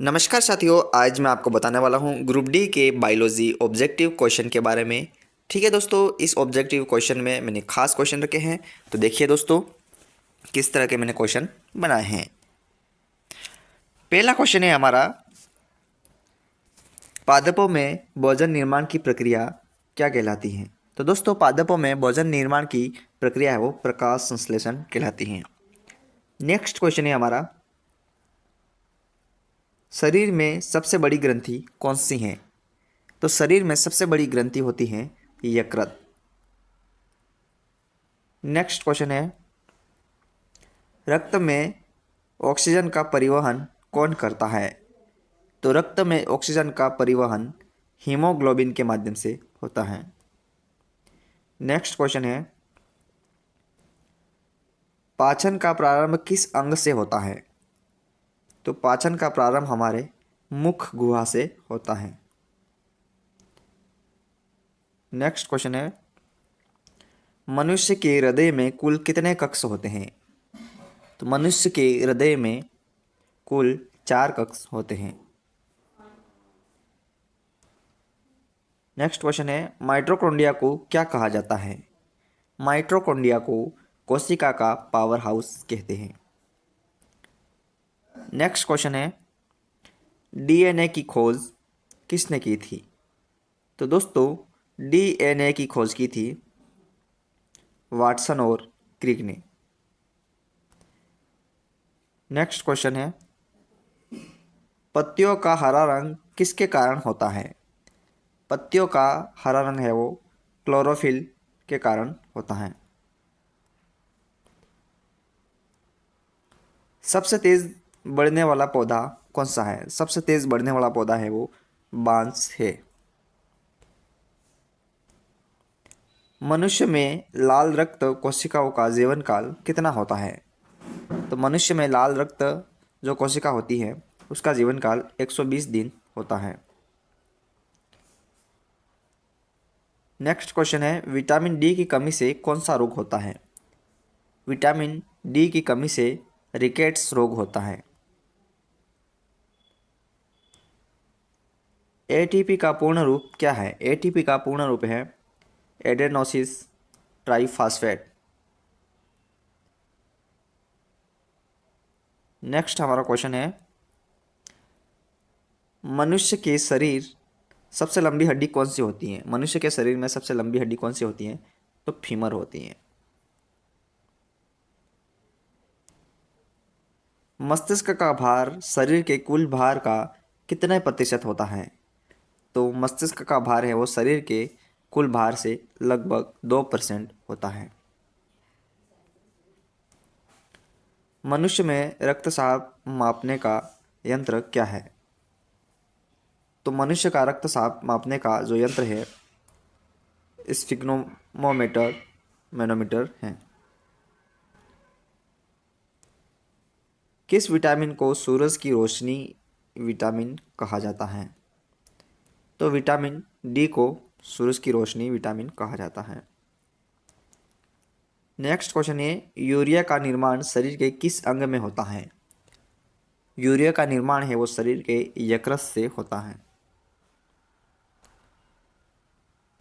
नमस्कार साथियों, आज मैं आपको बताने वाला हूँ ग्रुप डी के बायोलॉजी ऑब्जेक्टिव क्वेश्चन के बारे में। ठीक है दोस्तों, इस ऑब्जेक्टिव क्वेश्चन में मैंने खास क्वेश्चन रखे हैं। तो देखिए दोस्तों, किस तरह के मैंने क्वेश्चन बनाए हैं। पहला क्वेश्चन है हमारा, पादपों में भोजन निर्माण की प्रक्रिया क्या कहलाती है। तो दोस्तों, पादपों में भोजन निर्माण की प्रक्रिया है वो प्रकाश संश्लेषण कहलाती है। नेक्स्ट क्वेश्चन है हमारा, शरीर में सबसे बड़ी ग्रंथि कौन सी है। तो शरीर में सबसे बड़ी ग्रंथि होती है यकृत। नेक्स्ट क्वेश्चन है, रक्त में ऑक्सीजन का परिवहन कौन करता है। तो रक्त में ऑक्सीजन का परिवहन हीमोग्लोबिन के माध्यम से होता है। नेक्स्ट क्वेश्चन है, पाचन का प्रारंभ किस अंग से होता है। तो पाचन का प्रारंभ हमारे मुख गुहा से होता है। नेक्स्ट क्वेश्चन है, मनुष्य के हृदय में कुल कितने कक्ष होते हैं। तो मनुष्य के हृदय में कुल 4 कक्ष होते हैं। नेक्स्ट क्वेश्चन है, माइटोकॉन्ड्रिया को क्या कहा जाता है। माइटोकॉन्ड्रिया को कोशिका का पावर हाउस कहते हैं। नेक्स्ट क्वेश्चन है, डीएनए की खोज किसने की थी। तो दोस्तों, डीएनए की खोज की थी वाटसन और क्रिक ने। नेक्स्ट क्वेश्चन है, पत्तियों का हरा रंग किसके कारण होता है। पत्तियों का हरा रंग है वो क्लोरोफिल के कारण होता है। सबसे तेज बढ़ने वाला पौधा कौन सा है। सबसे तेज बढ़ने वाला पौधा है वो बांस है। मनुष्य में लाल रक्त कोशिकाओं का जीवन काल कितना होता है। तो मनुष्य में लाल रक्त जो कोशिका होती है उसका जीवन काल 120 दिन होता है। नेक्स्ट क्वेश्चन है, विटामिन डी की कमी से कौन सा रोग होता है। विटामिन डी की कमी से रिकेट्स रोग होता है। एटीपी का पूर्ण रूप क्या है। एटीपी का पूर्ण रूप है एडेनोसिस ट्राइफॉस्फेट। नेक्स्ट हमारा क्वेश्चन है, मनुष्य के शरीर सबसे लंबी हड्डी कौन सी होती है। मनुष्य के शरीर में सबसे लंबी हड्डी कौन सी होती है। तो फीमर होती है। मस्तिष्क का भार शरीर के कुल भार का कितने प्रतिशत होता है। तो मस्तिष्क का भार है वो शरीर के कुल भार से लगभग 2% होता है। मनुष्य में रक्तचाप मापने का यंत्र क्या है। तो मनुष्य का रक्तचाप मापने का जो यंत्र है स्फिग्नोमीटर मैनोमीटर है। किस विटामिन को सूरज की रोशनी विटामिन कहा जाता है। तो विटामिन डी को सूरज की रोशनी विटामिन कहा जाता है। नेक्स्ट क्वेश्चन है, यूरिया का निर्माण शरीर के किस अंग में होता है। यूरिया का निर्माण है वो शरीर के यकृत से होता है।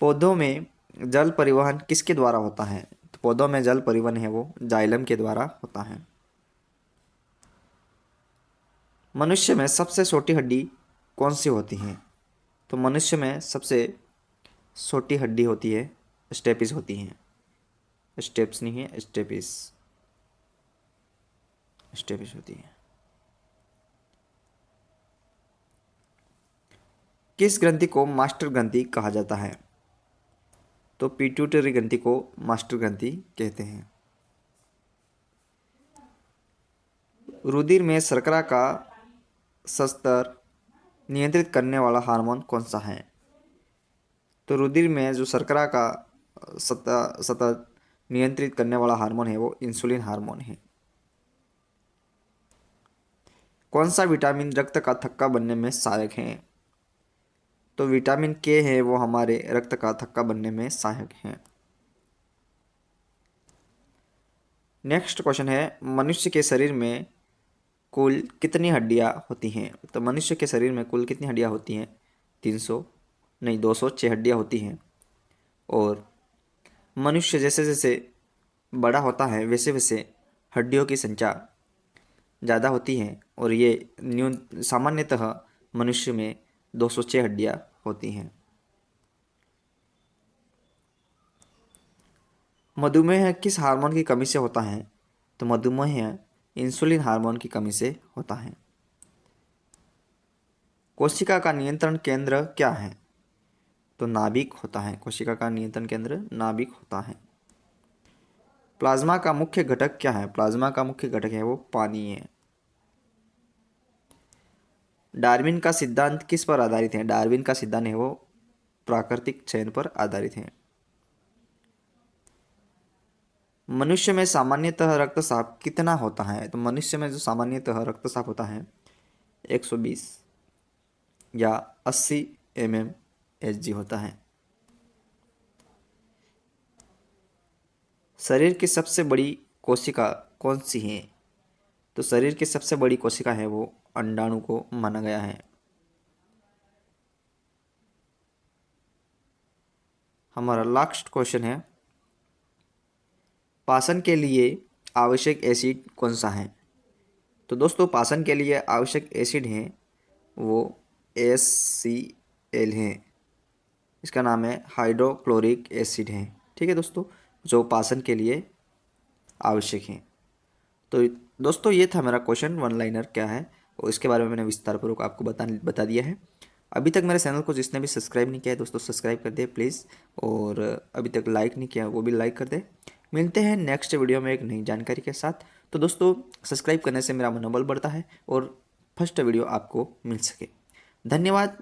पौधों में जल परिवहन किसके द्वारा होता है। तो पौधों में जल परिवहन है वो जाइलम के द्वारा होता है। मनुष्य में सबसे छोटी हड्डी कौन सी होती है। तो मनुष्य में सबसे छोटी हड्डी होती है स्टेपिस होती है। स्टेप्स नहीं है, स्टेपिस स्टेपिस होती है। किस ग्रंथि को मास्टर ग्रंथि कहा जाता है। तो पिट्यूटरी ग्रंथि को मास्टर ग्रंथि कहते हैं। रुधिर में शर्करा का स्तर नियंत्रित करने वाला हार्मोन कौन सा है। तो रुधिर में जो शर्करा का सतत नियंत्रित करने वाला हार्मोन है वो इंसुलिन हार्मोन है। कौन सा विटामिन रक्त का थक्का बनने में सहायक है। तो विटामिन के है वो हमारे रक्त का थक्का बनने में सहायक है। नेक्स्ट क्वेश्चन है, मनुष्य के शरीर में कुल कितनी हड्डियाँ होती हैं? तो मनुष्य के शरीर में कुल कितनी हड्डियाँ होती हैं? 206 हड्डियाँ होती हैं। और मनुष्य जैसे जैसे बड़ा होता है वैसे वैसे हड्डियों की संख्या ज़्यादा होती है, और ये सामान्यतः मनुष्य में 206 हड्डियाँ होती हैं। मधुमेह किस हार्मोन की कमी से होता है? तो मधुमेह इंसुलिन हार्मोन की कमी से होता है। कोशिका का नियंत्रण केंद्र क्या है? तो नाभिक होता है। कोशिका का नियंत्रण केंद्र नाभिक होता है। प्लाज्मा का मुख्य घटक क्या है? प्लाज्मा का मुख्य घटक है वो पानी है। डार्विन का सिद्धांत किस पर आधारित है? डार्विन का सिद्धांत है वो प्राकृतिक चयन पर आधारित है। मनुष्य में सामान्यतः रक्तचाप कितना होता है? तो मनुष्य में जो सामान्यतः रक्तचाप होता है 120 या 80 mmHg होता है। शरीर की सबसे बड़ी कोशिका कौन सी है? तो शरीर की सबसे बड़ी कोशिका है वो अंडाणु को माना गया है। हमारा लास्ट क्वेश्चन है, पाचन के लिए आवश्यक एसिड कौन सा है? तो दोस्तों पाचन के लिए आवश्यक एसिड है वो HCl है। इसका नाम है हाइड्रोक्लोरिक एसिड है। ठीक है दोस्तों, जो पाचन के लिए आवश्यक है। तो दोस्तों ये था मेरा क्वेश्चन, वन लाइनर क्या है, और इसके बारे में मैंने विस्तारपूर्वक आपको बता दिया है। अभी तक मेरे चैनल को जिसने भी सब्सक्राइब नहीं किया है दोस्तों सब्सक्राइब कर दे प्लीज़, और अभी तक लाइक नहीं किया वो भी लाइक कर दे। मिलते हैं नेक्स्ट वीडियो में एक नई जानकारी के साथ। तो दोस्तों सब्सक्राइब करने से मेरा मनोबल बढ़ता है और फर्स्ट वीडियो आपको मिल सके। धन्यवाद।